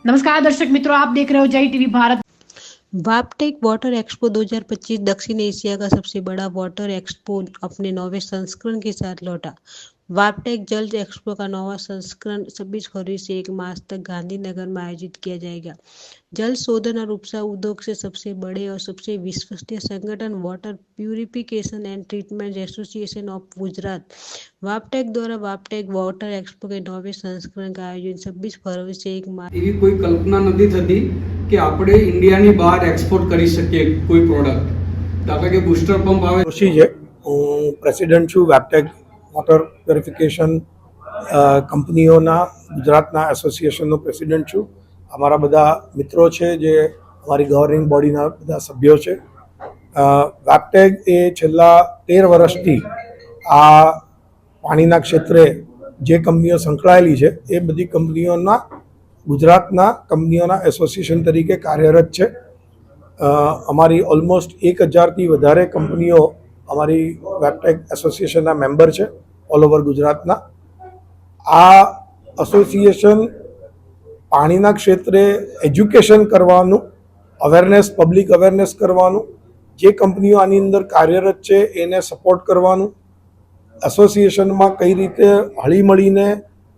नमस्कार दर्शक मित्रों, आप देख रहे हो जय टीवी भारत। वापटेक वाटर एक्सपो 2025 दक्षिण एशिया का सबसे बड़ा वाटर एक्सपो अपने 9वें संस्करण के साथ लौटा। वापटेक जल एक्सपो का 9वां संस्करण 26 फरवरी से 1 मार्च तक गांधीनगर में आयोजित किया जाएगा। जल शोधन और उपसा उद्योग से सबसे बड़े और सबसे विश्वसनीय संगठन water purification and treatment association of Gujarat वापटेक द्वारा वापटेक वाटर एक्सपो के 9वें संस्करण का आयोजन 26 फरवरी से 1 मार्च એવી કોઈ કલ્પના નથી થતી કે આપણે ઇન્ડિયાની બહાર એક્સપોર્ટ કરી શકીએ કોઈ પ્રોડક્ટ. દાખલા કે બૂસ્ટર પંપ આવે. જોશી છે, હું પ્રેસિડેન્ટ છું વેપટેક વોટર પ્યોરિફિકેશન કંપનીઓના ગુજરાતના એસોસિએશનનો પ્રેસિડેન્ટ છું. અમારા બધા મિત્રો છે જે અમારી ગવર્નિંગ બોડીના બધા સભ્યો છે. વેપટેક એ છેલ્લા 13 વર્ષથી આ પાણીના ક્ષેત્રે જે કંપનીઓ સંકળાયેલી છે એ બધી કંપનીઓના ગુજરાતના કંપનીઓના એસોસિએશન તરીકે કાર્યરત છે. અમારી ઓલમોસ્ટ 1000થી વધારે કંપનીઓ અમારી વેપટેક એસોસિએશનના મેમ્બર છે ઓલ ઓવર ગુજરાતના. આ એસોસિએશન પાણીના ક્ષેત્રે એજ્યુકેશન કરવાનું, અવેરનેસ, પબ્લિક અવેરનેસ કરવાનું, જે કંપનીઓ આની અંદર કાર્યરત છે એને સપોર્ટ કરવાનું, એસોસિએશનમાં કઈ રીતે હળીમળીને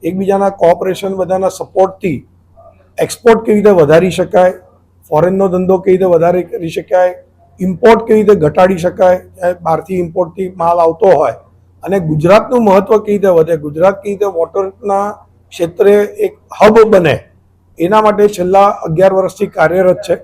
એકબીજાના કોઓપરેશન બધાના સપોર્ટથી એક્સપોર્ટ કેવી રીતે વધારી શકાય, ફોરેનનો ધંધો કેવી રીતે વધારે કરી શકાય, ઇમ્પોર્ટ કેવી રીતે ઘટાડી શકાય, બહારથી ઇમ્પોર્ટથી માલ આવતો હોય અને ગુજરાતનું મહત્ત્વ કેવી રીતે વધે, ગુજરાત કેવી રીતે વોટરના ક્ષેત્રે એક હબ બને, એના માટે છેલ્લા 11 વર્ષથી કાર્યરત છે.